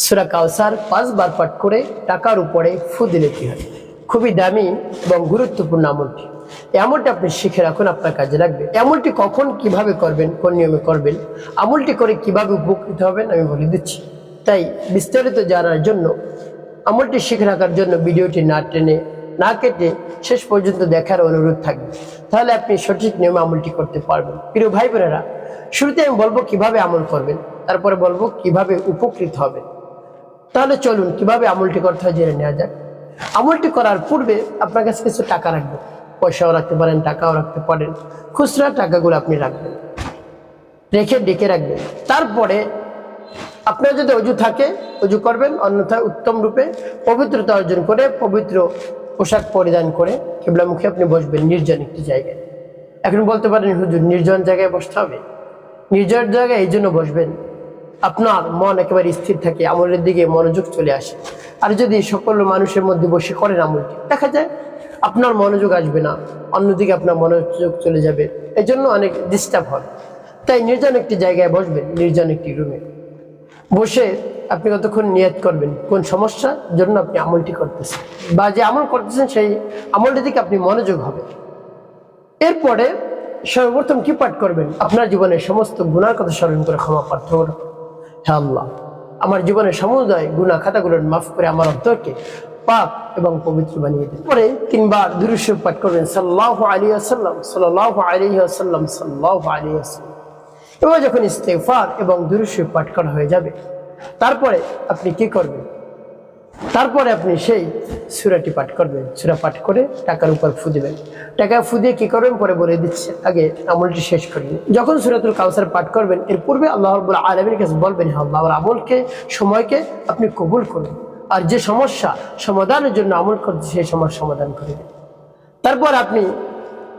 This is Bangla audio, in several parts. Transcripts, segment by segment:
সূরা কাউসার 5 বার পাঠ করে টাকার উপরে ফু দিলে কি হয়। খুবই দামি এবং গুরুত্বপূর্ণ আমলটি। এই আমলটি আপনি শিখে রাখুন, আপনার কাজে লাগবে। আমলটি কখন কিভাবে করবেন, কোন নিয়মে করবেন, আমলটি করে কিভাবে উপকৃত হবেন আমি বলে দিচ্ছি। তাই বিস্তারিত জানার জন্য, আমলটি শিখে রাখার জন্য ভিডিওটি না টেনে না কেটে শেষ পর্যন্ত দেখার অনুরোধ থাকবে, তাহলে আপনি সঠিক নিয়মে আমলটি করতে পারবেন। প্রিয় ভাই বোনেরা, শুরুতে আমি বলবো কিভাবে আমল করবেন, তারপরে বলবো কিভাবে উপকৃত হবেন। তাহলে চলুন কিভাবে আমলটি করতে হয় জেনে নেওয়া যাক। আমলটি করার পূর্বে আপনার কাছে কিছু টাকা রাখবেন। পয়সাও রাখতে পারেন, টাকাও রাখতে পারেন। খুচরা টাকাগুলো আপনি রাখবেন, রেখে ডেকে রাখবেন। তারপরে আপনার যদি অজু থাকে অজু করবেন, অন্যথায় উত্তম রূপে পবিত্রতা অর্জন করে পবিত্র পোশাক পরিধান করে কিবলামুখী আপনি বসবেন নির্জন একটি জায়গায়। এখন বলতে পারেন হুজুর নির্জন জায়গায় বসতে হবে। নির্জন জায়গায় এই জন্য বসবেন আপনার মন একেবারে স্থির থাকে, আমলের দিকে মনোযোগ চলে আসে। আর যদি সকল মানুষের মধ্যে বসে করেন আমলটি, দেখা যায় আপনার মনোযোগ আসবে না, অন্যদিকে আপনার মনোযোগ চলে যাবে, এই জন্য অনেক ডিস্টার্ব হয়। তাই নির্জন একটি জায়গায় বসবেন, নির্জন একটি রুমে বসে আপনি কতক্ষণ নিয়ত করবেন কোন সমস্যার জন্য আপনি আমলটি করতেছেন বা যে আমল করতেছেন সেই আমলটি থেকে আপনি মনোযোগ হবে। এরপরে সর্বপ্রথম কি পাঠ করবেন, আপনার জীবনের সমস্ত গুনার কথা স্মরণ করে ক্ষমা প্রার্থনা করুন। হে আল্লাহ, আমার জীবনের সমুদয় গুনাহ খাতাগুলোর মাফ করে আমার অন্তরকে পাক এবং পবিত্র বানিয়ে দিন। পরে 3 বার দুরূদ শরীফ পাঠ করবেন, সাল্লাল্লাহু আলাইহি ওয়াসাল্লাম, সাল্লাল্লাহু আলাইহি ওয়াসাল্লাম, সাল্লাল্লাহু আলাইহি ওয়াসাল্লাম। এবার যখন ইস্তেগফার এবং দুরূদ শরীফ পাঠ করা হয়ে যাবে, তারপরে আপনি কি করবেন, তারপরে আপনি সেই সূরাটি পাঠ করবেন। সূরা পাঠ করে টাকার উপর ফু দিবেন। টাকা ফু দিয়ে কি করবেন পরে বলে দিচ্ছে, আগে আমলটি শেষ করবেন। যখন সূরাতুল কাউসার পাঠ করবেন, এর পূর্বে আল্লাহ রাব্বুল আলামিনের কাছে বলবেন, হে আল্লাহ, আমার আমলকে সময়কে আপনি কবুল করুন, আর যে সমস্যা সমাধানের জন্য আমল করছে সেই সমস্যার সমাধান করে দেন। তারপর আপনি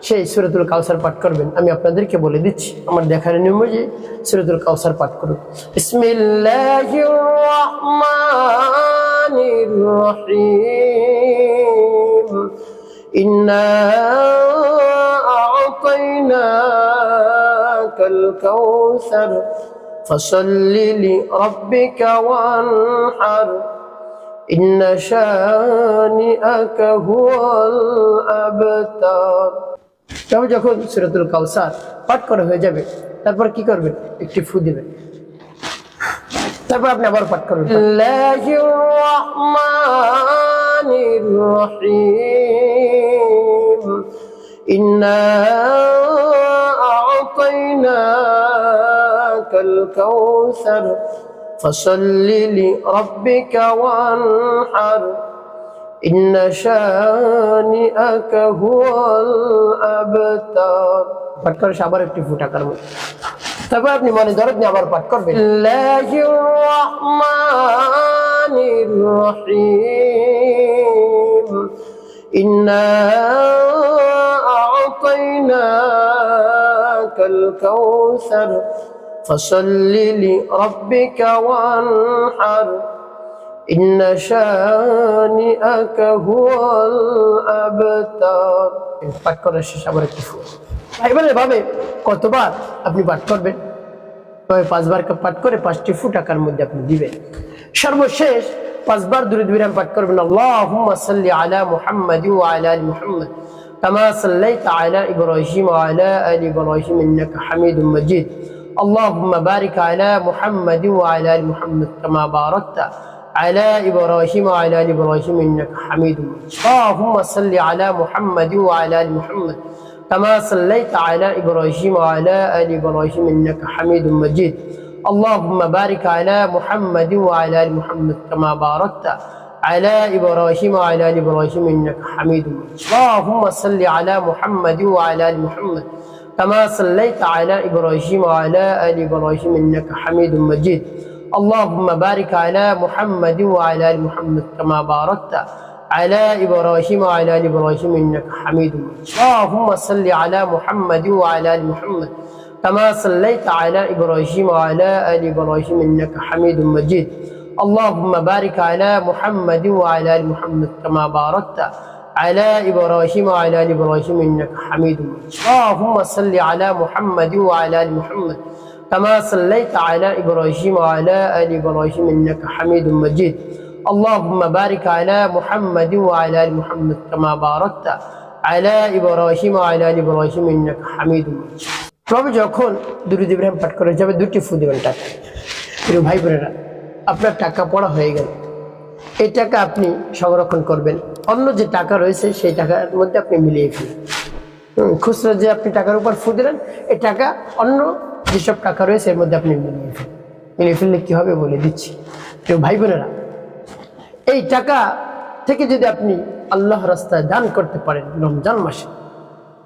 সেই সূরাতুল কাউসার পাঠ করবেন। আমি আপনাদেরকে বলে দিচ্ছি, আমার দেখার নিয়ম যে সূরাতুল কাউসার পাঠ করুন। বিসমিল্লাহির রাহমানির রহিম, ইন্না আ'তাইনাকাল কাউসার ফাসাল্লি লিরাব্বিকা ওয়ানহার, ইন্না শানিআকা হুয়াল আবতার। তবে যখন সূরাতুল কাউসার পাঠ করা হয়ে যাবে, তারপর কি করবেন, একটি ফু দিবেন। তারপর আপনি আবার পাঠ করবেন, বিসমিল্লাহির রাহমানির রহিম, ইন্না আ'তাইনাকাল কাউসার ফাসাল্লি লিরাব্বিকা ওয়ানহার, ইন্না শানিআকা হুয়াল আবতার। পাঠ করে আবার একটি ফু টাকার মধ্যে। তারপর আপনি মনে দরদ নিয়ে আবার পাঠ করবেন, বিসমিল্লাহির রাহমানির রহিম, ইন্না আ'তাইনাকাল কাউসার ফাসাল্লি লিরাব্বিকা ওয়ানহার, ইন্না শানিআকা হুয়াল আবতার। পাঠ করার শেষ আবার একটু ফু। এবারে ভাবে কতবার আপনি পাঠ করবেন, তবে 5 বার পাঠ করে 5টি ফু টাকার মধ্যে আপনি দিবেন। সর্বশেষ 5 বার দুরূদ বিরাম পাঠ করবেন, আল্লাহুম্মা সাল্লি আলা মুহাম্মাদি ওয়া আলা আলি মুহাম্মাদ কামা সাল্লাইতা আলা ইব্রাহিম ওয়া আলা আলি ইব্রাহিম ইন্নাকা হামিদুম মাজিদ। আল্লাহুম্মা বারিক আলা মুহাম্মাদি ওয়া আলা আলি মুহাম্মাদ কামা বারাকতা على إبراهيم وعلى آل إبراهيم إنك حميد مجيد. اللهم صل على محمد وعلى آل محمد كما صليت على إبراهيم وعلى آل إبراهيم إنك حميد مجيد. اللهم بارك على محمد وعلى آل محمد كما باركت على إبراهيم وعلى آل إبراهيم إنك حميد مجيد. اللهم صل على محمد وعلى آل محمد كما صليت على إبراهيم وعلى آل إبراهيم إنك حميد مجيد. اللهم بارك على محمد وعلى آل محمد كما باركت على إبراهيم وعلى آل إبراهيم إنك حميد مجيد. اللهم صل على محمد وعلى آل محمد كما صليت على إبراهيم وعلى آل إبراهيم إنك حميد مجيد. اللهم بارك على محمد وعلى آل محمد كما باركت على إبراهيم وعلى آل إبراهيم إنك حميد مجيد. اللهم صل على محمد وعلى آل محمد কামা সাল্লাইতা আলা ইব্রাহিম ওয়া আলা আলি ইব্রাহিম ইন্নাকা হামিদুম মাজিদ। আল্লাহুম্মা বারিক আলা মুহাম্মাদিন ওয়া আলা আলি মুহাম্মাদ কামা বারাকতা আলা ইব্রাহিম ওয়া আলা আলি ইব্রাহিম ইন্নাকা হামিদুম মাজিদ। তবে যখন দুরূদ ইব্রাহিম পাঠ করে যাবে দুটি ফু দিবেন টাকা। প্রিয় ভাই বোনেরা, আপনার টাকা পড়া হয়ে গেল, এই টাকা আপনি সংরক্ষণ করবেন। অন্য যে টাকা রয়েছে সেই টাকার মধ্যে আপনি মিলিয়ে ফেলবেন। খুচরা যে আপনি টাকার উপর ফু দিলেন, এই টাকা অন্য যেসব টাকা রয়েছে এর মধ্যে আপনি মিলিয়ে ফেললে কি হবে বলে দিচ্ছি। প্রিয় ভাই বোনেরা, এই টাকা থেকে যদি আপনি আল্লাহ রাস্তায় দান করতে পারেন রমজান মাসে,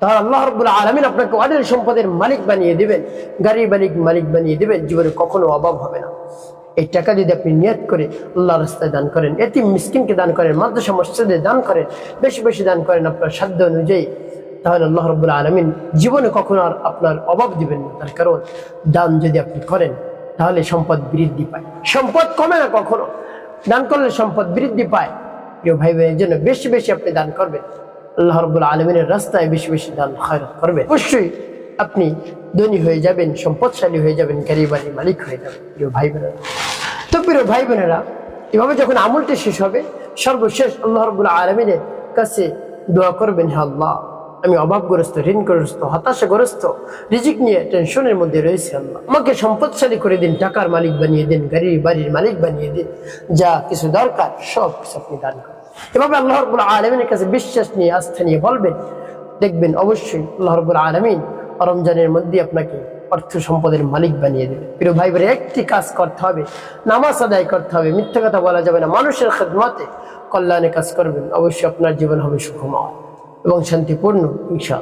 তাহলে আল্লাহ রাব্বুল আলামিন আপনাকে অঢেল সম্পদের মালিক বানিয়ে দিবেন, গাড়ি মালিক বানিয়ে দিবেন, জীবনে কখনো অভাব হবে না। এই টাকা যদি আপনি নিয়ত করে আল্লাহ রাস্তায় দান করেন, এতিম মিসকিনকে দান করেন, মাদ্রাসা মসজিদে দান করেন, বেশি বেশি দান করেন আপনার সাধ্য অনুযায়ী, তাহলে আল্লাহ রাব্বুল আলামিন জীবনে কখনো আর আপনার অভাব দিবেন না। তার কারণ দান যদি আপনি করেন তাহলে সম্পদ বৃদ্ধি পায়, সম্পদ কমে না কখনো। দান করলে সম্পদ বৃদ্ধি পায়। প্রিয় ভাই বোনের জন্য বেশি বেশি আপনি দান করবেন, আল্লাহ রাব্বুল আলামিনের রাস্তায় বেশি বেশি দান খয়রাত করবেন, অবশ্যই আপনি ধনী হয়ে যাবেন, সম্পদশালী হয়ে যাবেন, গাড়ি বাড়ির মালিক হয়ে যাবেন। প্রিয় ভাই বোনেরা, তো প্রিয় ভাই বোনেরা, এভাবে যখন আমলটি শেষ হবে, সর্বশেষ আল্লাহ রাব্বুল আলামিনের কাছে দোয়া করবেন, হে আল্লাহ, আমি অভাবগ্রস্ত, ঋণগ্রস্ত, হতাশাগ্রস্ত, রিজিক নিয়ে টেনশনের মধ্যে রয়েছে, আল্লাহ আমাকে সম্পদশালী করে দিন, টাকার মালিক বানিয়ে দিন, গাড়ি বাড়ির মালিক বানিয়ে দিন, যা কিছু দরকার সব কিছু আপনি দান করেন। এভাবে আল্লাহ রাব্বুল আলামিনের কাছে বিশ্বাস নিয়ে, আস্থা নিয়ে বলবেন, দেখবেন অবশ্যই আল্লাহ রাব্বুল আলামিন রমজানের মধ্যে আপনাকে অর্থ সম্পদের মালিক বানিয়ে দেবে। প্রিয় ভাই বোনেরা, একটি কাজ করতে হবে, নামাজ আদায় করতে হবে, মিথ্যা কথা বলা যাবে না, মানুষের খেদমতে কল্যাণে কাজ করবেন, অবশ্যই আপনার জীবন হবে সুখময় এবং শান্তিপূর্ণ ইনশাআল্লাহ।